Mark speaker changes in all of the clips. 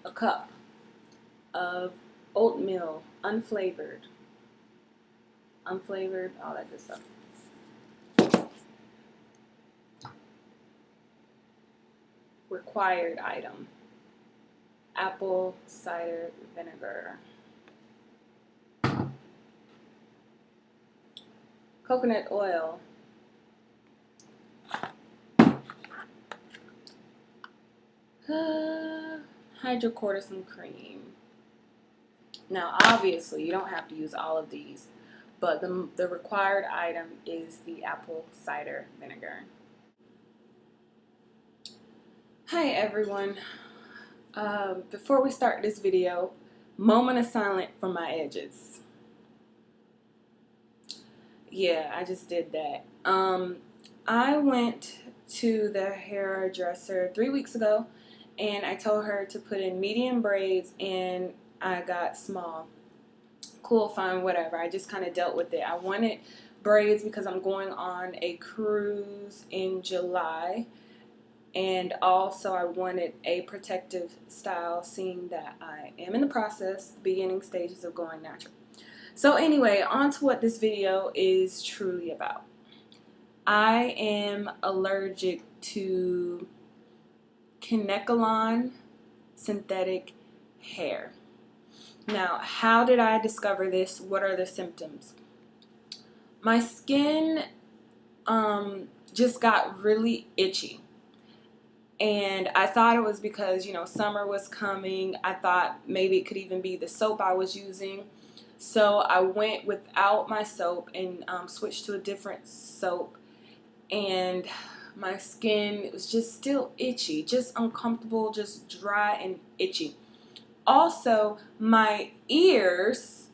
Speaker 1: a cup of oatmeal, unflavored, all that good stuff. Required item: apple cider vinegar, coconut oil, hydrocortisone cream. Now, obviously, you don't have to use all of these, but the required item is the apple cider vinegar. Hi, everyone. Before we start this video, moment of silence for my edges. Yeah, I just did that. I went to the hairdresser 3 weeks ago, and I told her to put in medium braids, and I got small. Cool, fine, whatever. I just kind of dealt with it. I wanted braids because I'm going on a cruise in July, and also I wanted a protective style, seeing that I am in the process, the beginning stages of going natural. So anyway, on to what this video is truly about. I am allergic to Kanekalon synthetic hair. Now, how did I discover this? What are the symptoms? My skin just got really itchy. And I thought it was because, summer was coming. I thought maybe it could even be the soap I was using. So I went without my soap and switched to a different soap. And my skin was just still itchy, just uncomfortable, just dry and itchy. Also, my ears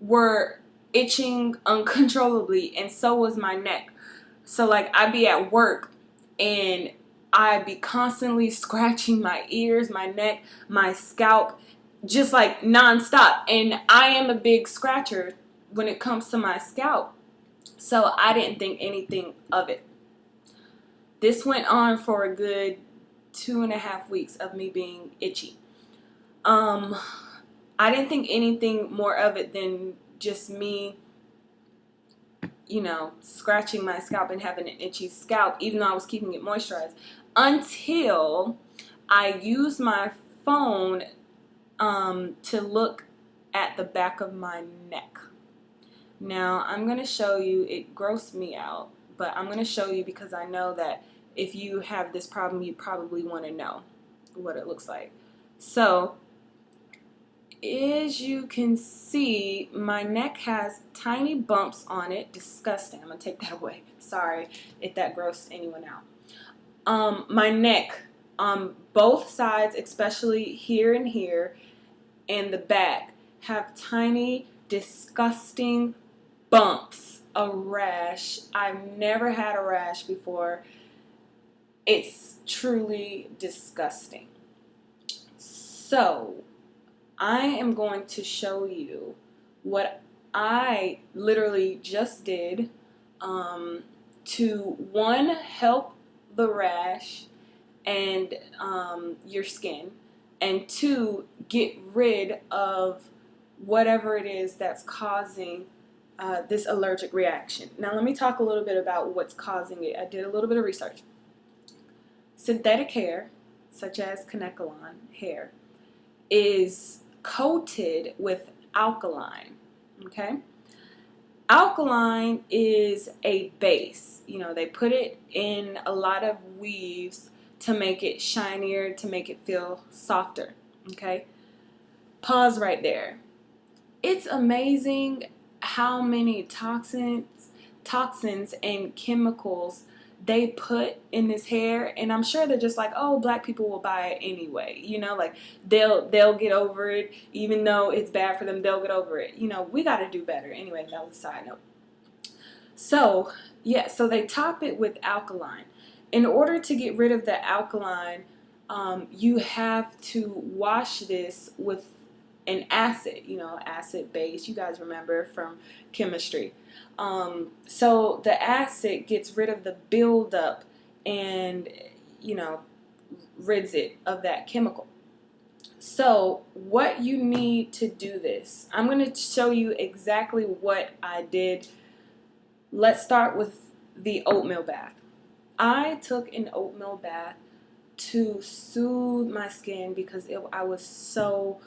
Speaker 1: were itching uncontrollably, and so was my neck. So like, I'd be at work and I'd be constantly scratching my ears, my neck, my scalp, just like nonstop. And I am a big scratcher when it comes to my scalp, so I didn't think anything of it. This went on for a good 2.5 weeks of me being itchy. I didn't think anything more of it than just me, scratching my scalp and having an itchy scalp, even though I was keeping it moisturized, until I used my phone to look at the back of my neck. Now, I'm going to show you. It grossed me out, but I'm going to show you because I know that if you have this problem, you probably want to know what it looks like. So, as you can see, my neck has tiny bumps on it. Disgusting. I'm going to take that away. Sorry if that grossed anyone out. My neck, on both sides, especially here and here, and the back, have tiny, disgusting bumps. A rash. I've never had a rash before. It's truly disgusting. So, I am going to show you what I literally just did to, one, help the rash and your skin, and two, get rid of whatever it is that's causing this allergic reaction. Now let me talk a little bit about what's causing it. I did a little bit of research. Synthetic hair, such as Kanekalon hair, is coated with alkaline, okay? Alkaline is a base. They put it in a lot of weaves to make it shinier, to make it feel softer, okay? Pause right there. It's amazing how many toxins and chemicals they put in this hair, and I'm sure they're just like, oh, black people will buy it anyway. Like they'll get over it, even though it's bad for them. They'll get over it. We got to do better. Anyway, that was a side note. So yeah, so they top it with alkaline. In order to get rid of the alkaline, you have to wash this with an acid, acid base. You guys remember from chemistry. So the acid gets rid of the buildup and, rids it of that chemical. So what you need to do this, I'm going to show you exactly what I did. Let's start with the oatmeal bath. I took an oatmeal bath to soothe my skin because I was so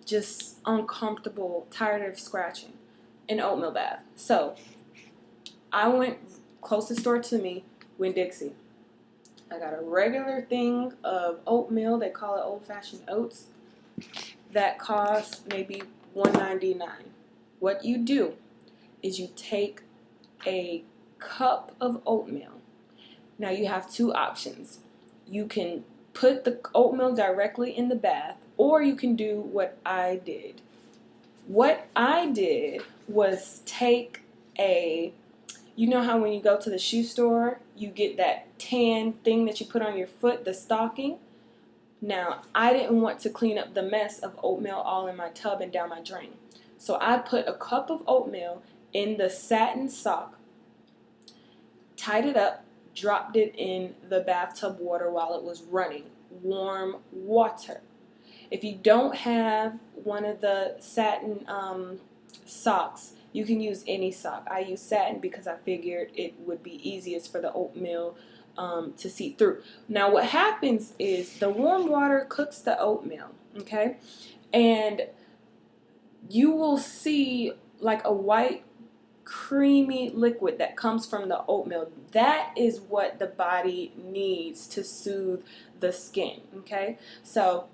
Speaker 1: just uncomfortable, tired of scratching. An oatmeal bath. So I went closest store to me, Winn-Dixie. I got a regular thing of oatmeal. They call it old-fashioned oats. That costs maybe $1.99. What you do is you take a cup of oatmeal. Now you have two options. You can put the oatmeal directly in the bath, or you can do what I did. What I did was take you know how when you go to the shoe store, you get that tan thing that you put on your foot, the stocking? Now, I didn't want to clean up the mess of oatmeal all in my tub and down my drain. So I put a cup of oatmeal in the satin sock, tied it up, dropped it in the bathtub water while it was running. Warm water. If you don't have one of the satin socks, you can use any sock. I use satin because I figured it would be easiest for the oatmeal to seep through. Now what happens is the warm water cooks the oatmeal, okay? And you will see like a white creamy liquid that comes from the oatmeal. That is what the body needs to soothe the skin, okay? So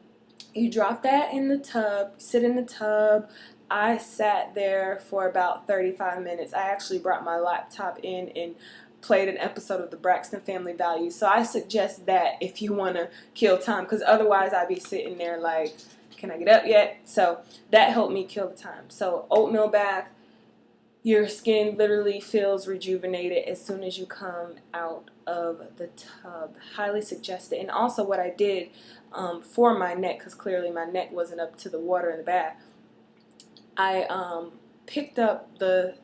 Speaker 1: you drop that in the tub, sit in the tub. I sat there for about 35 minutes. I actually brought my laptop in and played an episode of the Braxton Family Values. So I suggest that if you want to kill time, because otherwise I'd be sitting there like, can I get up yet? So that helped me kill the time. So oatmeal bath, your skin literally feels rejuvenated as soon as you come out of the tub. Highly suggested. And also what I did for my neck, because clearly my neck wasn't up to the water in the bath, I picked up the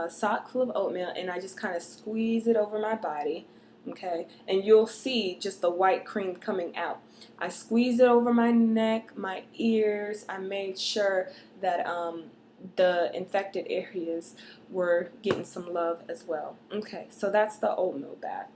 Speaker 1: sock full of oatmeal and I just kind of squeeze it over my body, okay? And you'll see just the white cream coming out. I squeezed it over my neck, my ears. I made sure that the infected areas were getting some love as well. Okay, so that's the oatmeal bath.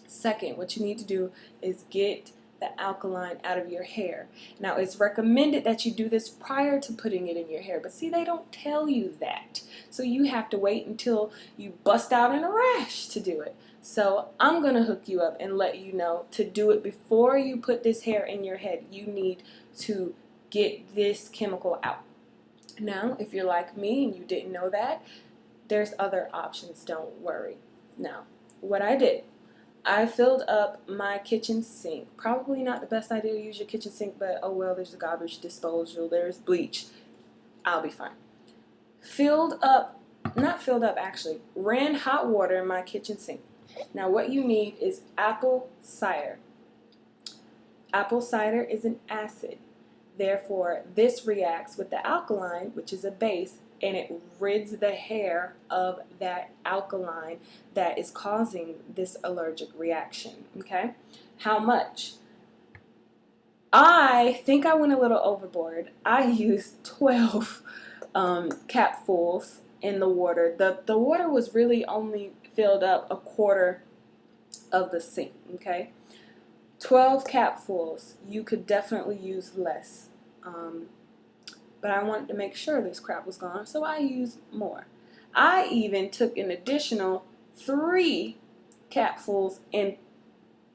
Speaker 1: Second, what you need to do is get the alkaline out of your hair. Now, it's recommended that you do this prior to putting it in your hair, but see, they don't tell you that. So you have to wait until you bust out in a rash to do it. So I'm going to hook you up and let you know to do it before you put this hair in your head. You need to get this chemical out. Now, if you're like me and you didn't know that, there's other options, don't worry. Now, what I did, I filled up my kitchen sink. Probably not the best idea to use your kitchen sink, but oh well, there's a garbage disposal, there's bleach. I'll be fine. Not filled up actually, ran hot water in my kitchen sink. Now what you need is apple cider. Apple cider is an acid. Therefore, this reacts with the alkaline, which is a base, and it rids the hair of that alkaline that is causing this allergic reaction, okay? How much? I think I went a little overboard. I used 12 capfuls in the water. The water was really only filled up a quarter of the sink, okay? 12 capfuls. You could definitely use less. But I wanted to make sure this crap was gone, so I used more. I even took an additional 3 capfuls and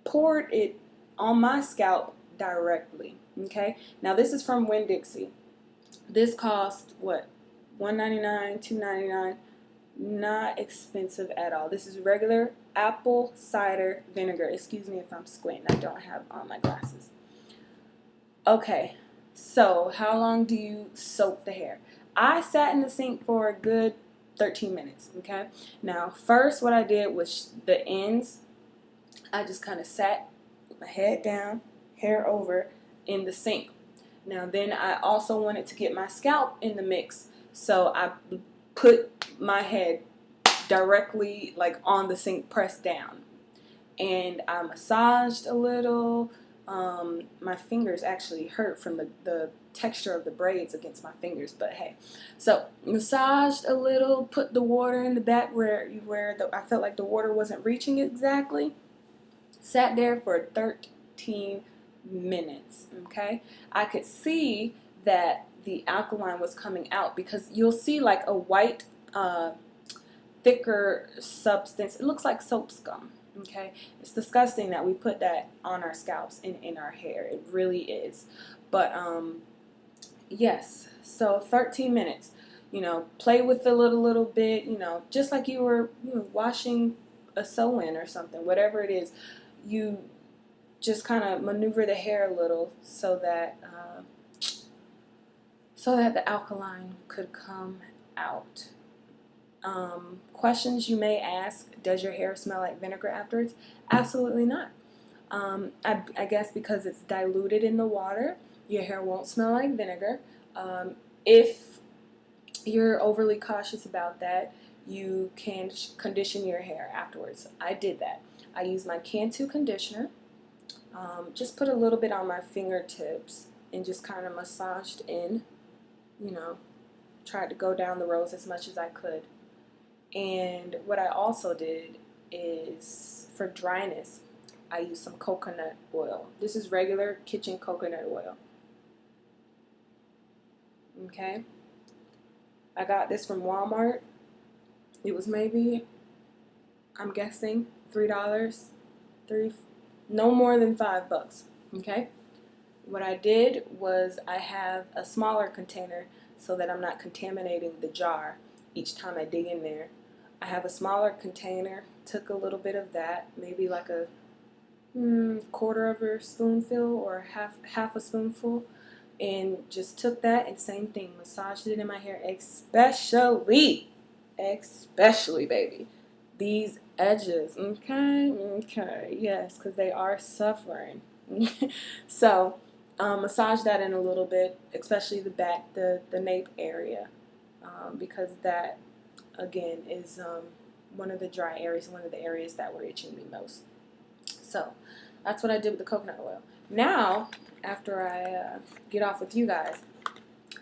Speaker 1: poured it on my scalp directly. Okay? Now this is from Winn-Dixie. This cost what? $1.99, $2.99. Not expensive at all. This is regular apple cider vinegar. Excuse me if I'm squinting. I don't have on my glasses. Okay. So, how long do you soak the hair? I sat in the sink for a good 13 minutes, okay? Now, first what I did was the ends. I just kind of sat with my head down, hair over, in the sink. Now, then I also wanted to get my scalp in the mix, so I put my head directly like on the sink, pressed down. And I massaged a little, My fingers actually hurt from the texture of the braids against my fingers, but hey. So massaged a little, put the water in the back where I felt like the water wasn't reaching exactly. Sat there for 13 minutes, okay? I could see that the alkaline was coming out because you'll see like a white, thicker substance. It looks like soap scum. Okay, it's disgusting that we put that on our scalps and in our hair. It really is. But yes. So 13 minutes. You know, play with a little bit. You know, just like you were washing a sew-in or something. Whatever it is, you just kind of maneuver the hair a little so that the alkaline could come out. Questions you may ask: does your hair smell like vinegar afterwards? Absolutely not. I guess because it's diluted in the water, your hair won't smell like vinegar. If you're overly cautious about that, you can condition your hair afterwards. I did that. I used my Cantu conditioner, just put a little bit on my fingertips and just kind of massaged in, you know, tried to go down the rows as much as I could. And what I also did is, for dryness, I used some coconut oil. This is regular kitchen coconut oil. Okay? I got this from Walmart. It was maybe, I'm guessing, $3, no more than $5. Okay? What I did was I have a smaller container so that I'm not contaminating the jar each time I dig in there. I have a smaller container, took a little bit of that, maybe like a quarter of a spoonful or half a spoonful, and just took that and same thing, massaged it in my hair, especially baby, these edges. Okay, yes, because they are suffering. So massage that in a little bit, especially the back, the nape area, because that again is one of the dry areas, one of the areas that were itching me most. So that's what I did with the coconut oil. Now, after I get off with you guys,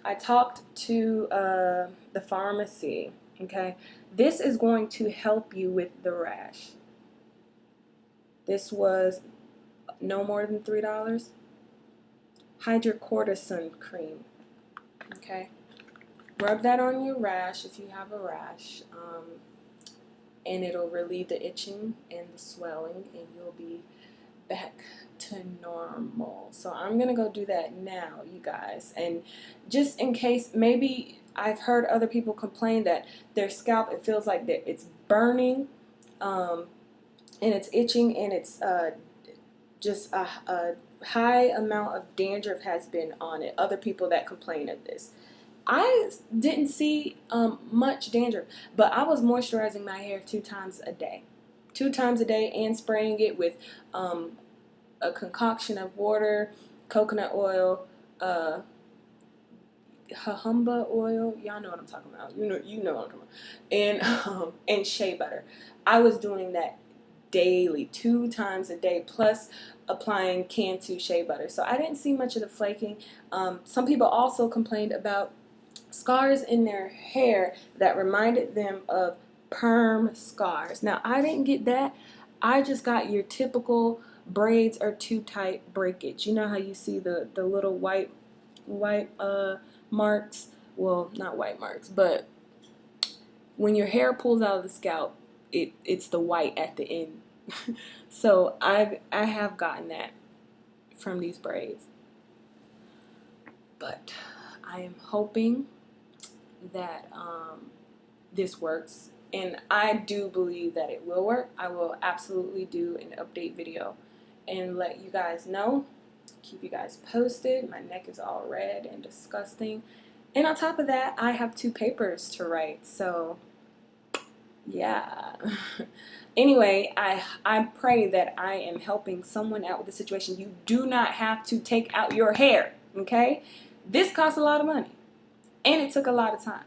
Speaker 1: I talked to the pharmacy. Okay, this is going to help you with the rash. This was no more than $3. Hydrocortisone cream. Okay, rub that on your rash if you have a rash, and it'll relieve the itching and the swelling, and you'll be back to normal. So I'm gonna go do that now, you guys. And just in case, maybe I've heard other people complain that their scalp, it feels like that it's burning, and it's itching, and it's just a high amount of dandruff has been on it. Other people that complain of this. I didn't see much dandruff, but I was moisturizing my hair 2 times a day. 2 times a day, and spraying it with a concoction of water, coconut oil, jojoba oil. Y'all know what I'm talking about. You know what I'm talking about. And shea butter. I was doing that daily, 2 times a day, plus applying Cantu shea butter. So I didn't see much of the flaking. Some people also complained about scars in their hair that reminded them of perm scars. Now, I didn't get that. I just got your typical braids are too tight breakage. You know how you see the little white marks? Well, not white marks, but when your hair pulls out of the scalp, it's the white at the end. So I have gotten that from these braids. But I am hoping that this works, and I do believe that it will work. I will absolutely do an update video and let you guys know, keep you guys posted. My neck is all red and disgusting, and on top of that, I have 2 papers to write, so yeah. Anyway, I pray that I am helping someone out with the situation. You do not have to take out your hair, okay? This costs a lot of money, and it took a lot of time.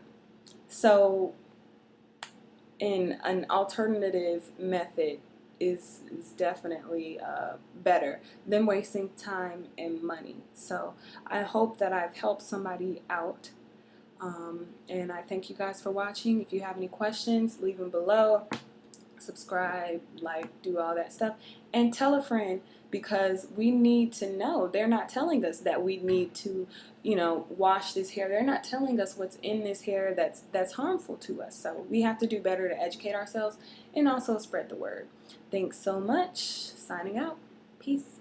Speaker 1: So in an alternative method is definitely better than wasting time and money. So I hope that I've helped somebody out. And I thank you guys for watching. If you have any questions, leave them below. Subscribe, like, do all that stuff, and tell a friend, because we need to know. They're not telling us that we need to, wash this hair. They're not telling us what's in this hair that's harmful to us. So we have to do better to educate ourselves and also spread the word. Thanks so much. Signing out. Peace.